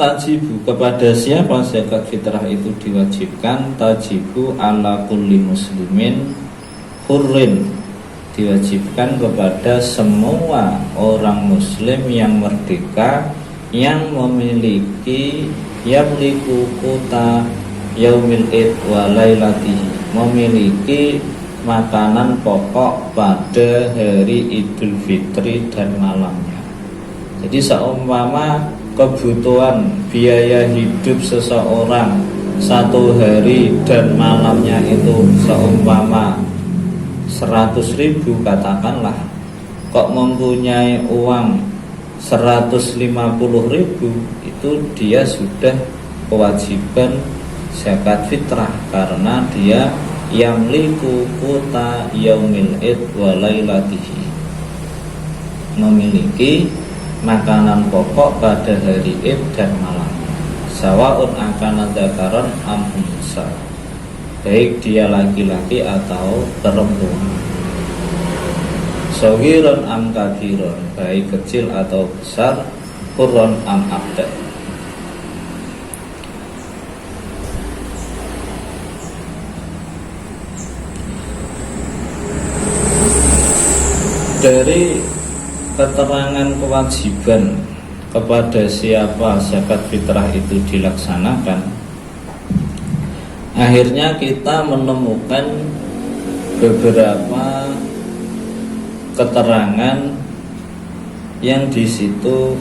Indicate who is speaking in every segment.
Speaker 1: tajibu, kepada siapa zakat fitrah itu diwajibkan? Tajibu ala kulli muslimin hurrin, diwajibkan kepada semua orang muslim yang merdeka, yang memiliki yamliku kuta yaumil id wa lailatihi, memiliki makanan pokok pada hari Idul Fitri dan malamnya. Jadi seumpama kebutuhan biaya hidup seseorang satu hari dan malamnya itu seumpama 100.000 katakanlah, kok mempunyai uang 150.000, itu dia sudah kewajiban zakat fitrah karena dia yamliku quta yaumil id wa lailatihi, memiliki makanan pokok pada hari id dan malamnya. Sawaun akana dzakaran am unsa, baik dia laki-laki atau perempuan. Sagiron am kabiron, baik kecil atau besar. Qurron am abda. Dari keterangan kewajiban kepada siapa zakat fitrah itu dilaksanakan, akhirnya kita menemukan beberapa keterangan yang di situ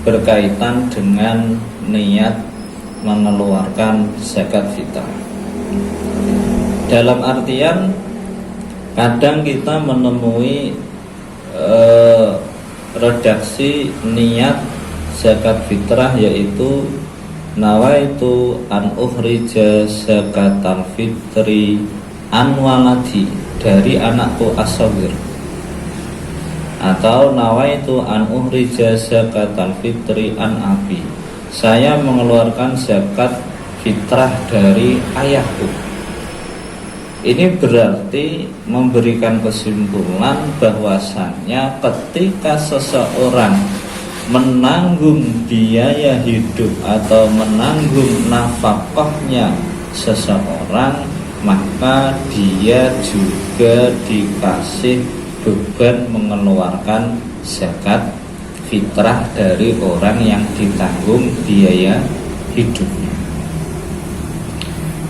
Speaker 1: berkaitan dengan niat mengeluarkan zakat fitrah. Dalam artian, kadang kita menemui redaksi niat zakat fitrah, yaitu nawaitu an ukhrija zakatal fitri an waladi, dari anakku as-shaghir, atau nawaitu an ukhrija zakatal fitri an abi, saya mengeluarkan zakat fitrah dari ayahku. Ini berarti memberikan kesimpulan bahwasannya ketika seseorang menanggung biaya hidup atau menanggung nafkahnya seseorang, maka dia juga dikasih beban mengeluarkan zakat fitrah dari orang yang ditanggung biaya hidupnya.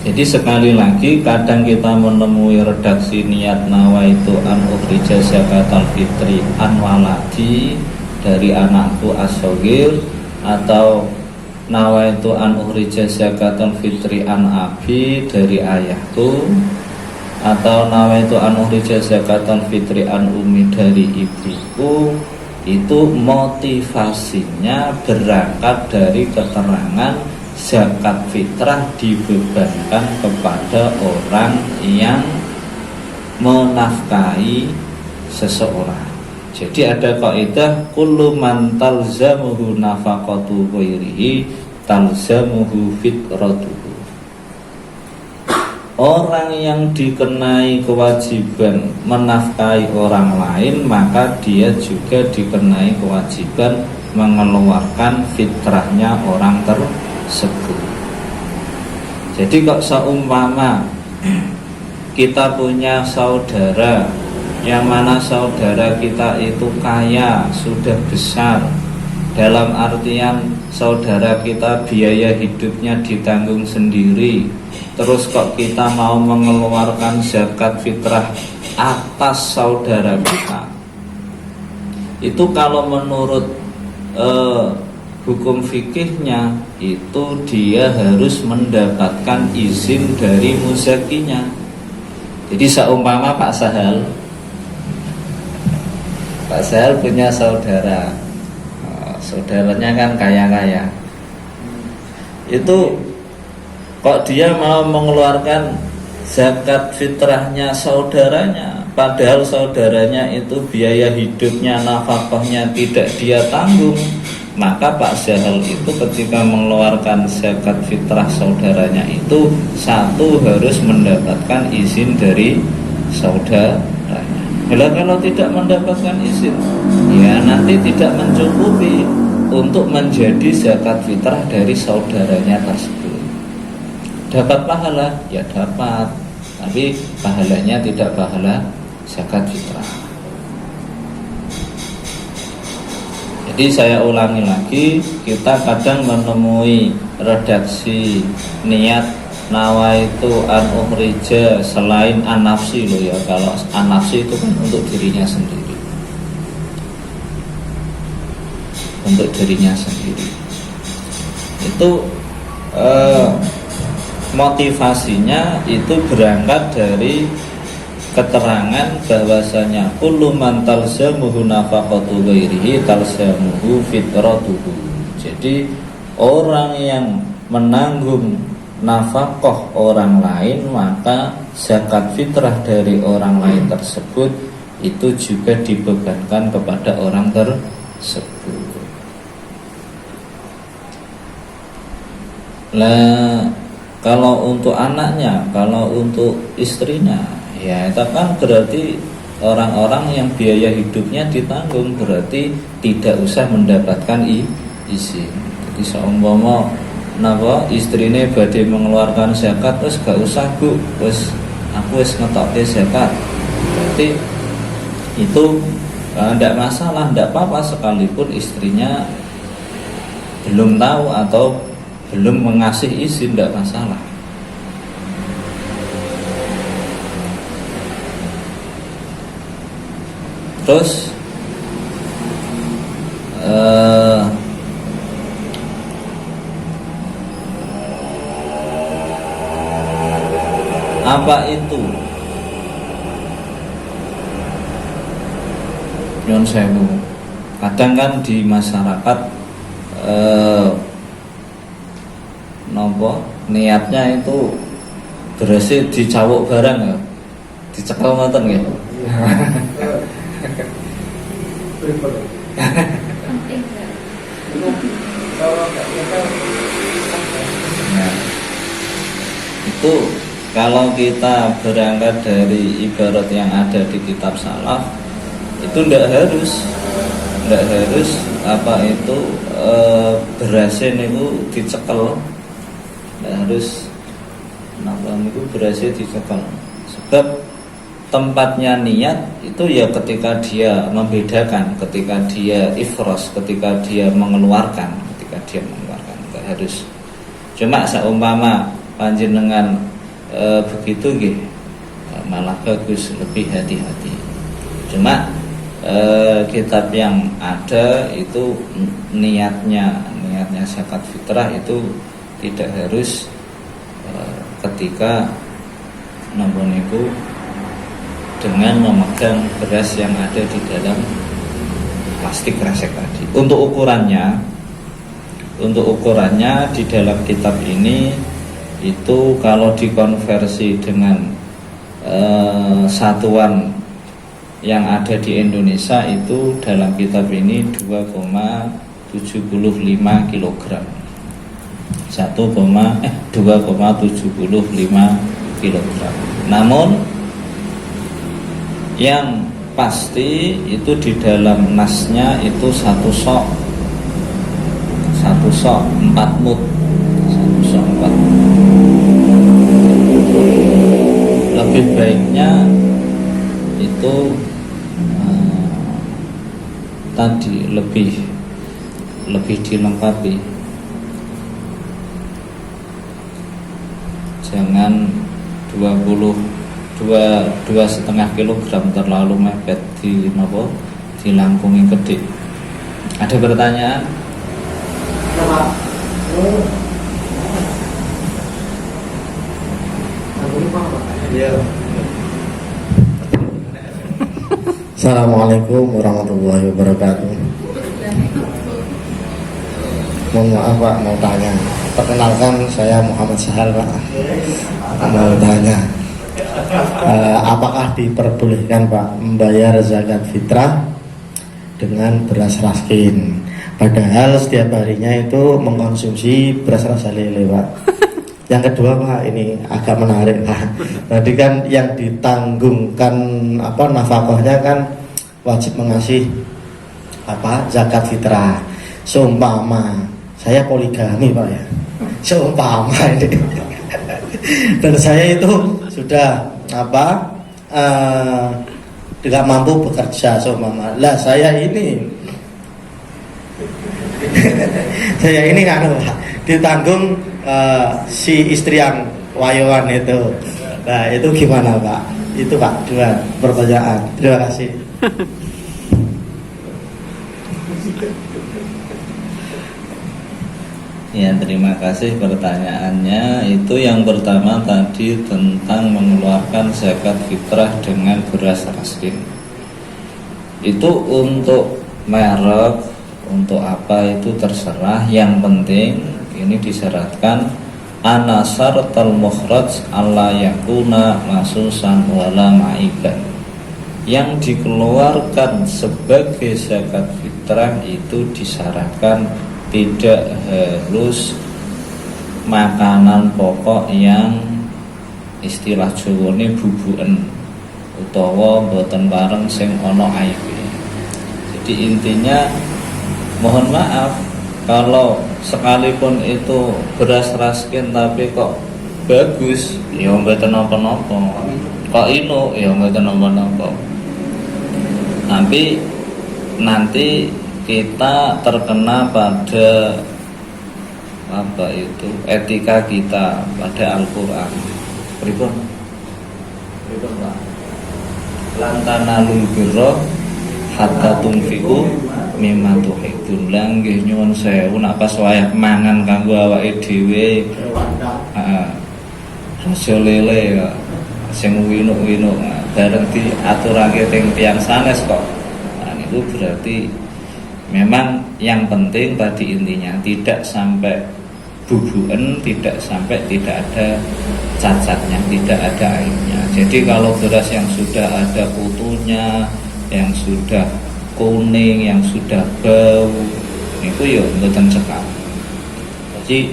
Speaker 1: Jadi sekali lagi, kadang kita menemui redaksi niat nawaitu an ukhrija zakatal fitri an waladi, dari anakku as-shaghir, atau nawaitu an ukhrija zakatal fitri an abi, dari ayahku, atau nawaitu an ukhrija zakatal fitri an umi, dari ibuku. Itu motivasinya berangkat dari keterangan zakat fitrah dibebankan kepada orang yang menafkahi seseorang. Jadi ada kaidah kullu man talzamuhu nafaqatu ghairihi talzamuhu fitratuhu. Orang yang dikenai kewajiban menafkahi orang lain, maka dia juga dikenai kewajiban mengeluarkan fitrahnya orang tersebut. Jadi kok seumpama kita punya saudara yang mana saudara kita itu kaya, sudah besar, dalam artian saudara kita biaya hidupnya ditanggung sendiri, terus kok kita mau mengeluarkan zakat fitrah atas saudara kita, itu kalau menurut hukum fikihnya itu dia harus mendapatkan izin dari muzakinya. Jadi seumpama Pak Sahal punya saudara, saudaranya kan kaya-kaya, itu kok dia mau mengeluarkan zakat fitrahnya saudaranya, padahal saudaranya itu biaya hidupnya, nafkahnya tidak dia tanggung, maka Pak Sahal itu ketika mengeluarkan zakat fitrah saudaranya itu, satu, harus mendapatkan izin dari saudaranya. Kalau tidak mendapatkan izin, ya nanti tidak mencukupi untuk menjadi zakat fitrah dari saudaranya tersebut. Dapat pahala? Ya dapat, tapi pahalanya tidak pahala zakat fitrah. Jadi saya ulangi lagi, kita kadang menemui redaksi niat nawaitu an ukhrija selain an-nafsi loh ya. Kalau an-nafsi itu kan untuk dirinya sendiri, untuk dirinya sendiri. Itu motivasinya itu berangkat dari keterangan bahwasanya kullu man talzamuhu nafaqatu ghairihi talzamuhu fitratuhu. Jadi orang yang menanggung nafkah orang lain, maka zakat fitrah dari orang lain tersebut itu juga dibebankan kepada orang tersebut. Lah kalau untuk anaknya, kalau untuk istrinya, ya itu kan berarti orang-orang yang biaya hidupnya ditanggung, berarti tidak usah mendapatkan izin. Jadi seumpama napa istrine badhe mengeluarkan zakat, terus gak usah Bu, wis aku wis ngetokke zakat. Berarti itu tidak masalah, tidak apa-apa sekalipun istrinya belum tahu atau belum mengasih izin, tidak masalah. Terus apa itu nyun sewu? Kadang kan di masyarakat nopo niatnya itu berhasil dicawuk barang ya, dicekel ngoten nggih. Nah, itu kalau kita berangkat dari ibarat yang ada di kitab salaf, itu tidak harus apa itu berasin itu dicekel, tidak harus napa itu berasin dicekel. Sebab tempatnya niat itu ya ketika dia membedakan, ketika dia ifros, ketika dia mengeluarkan, nggak harus. Cuma seumpama panjenengan begitu nggih, malah bagus, lebih hati-hati. Cuma kitab yang ada itu niatnya zakat fitrah itu tidak harus ketika nombor niku dengan memegang beras yang ada di dalam plastik kresek tadi. Untuk ukurannya di dalam kitab ini itu kalau dikonversi dengan satuan yang ada di Indonesia itu dalam kitab ini 2,75 kg. 2,75 kg. Namun yang pasti itu di dalam nasnya itu satu sok 4 mud. Lebih baiknya itu tadi lebih dilengkapi, jangan 2,5 kg terlalu mepet di langkungi gede. Ada pertanyaan?
Speaker 2: Assalamualaikum warahmatullahi wabarakatuh. Mohon maaf Pak, mau tanya. Perkenalkan, saya Muhammad Sahal Pak. Mau tanya, apakah diperbolehkan Pak membayar zakat fitrah dengan beras raskin? Padahal setiap harinya itu mengkonsumsi beras rasa lele Pak. Yang kedua Pak, ini agak menarik Pak. Tadi kan yang ditanggungkan nafkahnya kan wajib mengasih zakat fitrah. Seumpama saya poligami Pak ya, seumpama ini dan saya itu sudah tidak mampu bekerja seumpama lah saya ini saya ini kan Pak ditanggung si istri yang wayoan itu. Nah itu gimana Pak? Itu Pak dua pertanyaan. Terima kasih.
Speaker 1: Ya, terima kasih pertanyaannya. Itu yang pertama tadi tentang mengeluarkan zakat fitrah dengan beras raskin. Itu untuk merek, untuk apa itu terserah. Yang penting ini disyaratkan anasar tal mukhraj alla yakuna masusan wala ma'iban. Yang dikeluarkan sebagai zakat fitrah itu disyaratkan tidak harus makanan pokok yang istilah Jawane bubuen utawa boten bareng sing ana aibe. Jadi intinya mohon maaf kalau sekalipun itu beras raskin tapi kok bagus ya mboten napa-napa. Kok ino ya mboten napa-napa. Tapi nanti kita terkena pada etika kita pada Al-Qur'an. Pripun Pak? Lan tanalul birra hatta tunfiqu mimma tuhibbun. Lah nggih nyuwun sewu nek pas wayah mangan kanggo awake dhewe. Heeh. Rasa lele sing winuk-winuk bareng diaturake teng tiyang sanes kok. Nah niku berarti memang yang penting tadi intinya tidak sampai bubuen, tidak sampai tidak ada cacatnya, tidak ada airnya. Jadi kalau beras yang sudah ada kutunya, yang sudah kuning, yang sudah bau, itu ya mboten cekap. Jadi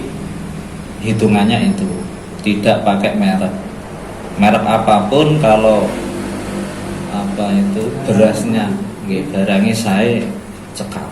Speaker 1: hitungannya itu tidak pakai merek apapun. Kalau berasnya barangnya saya cekap.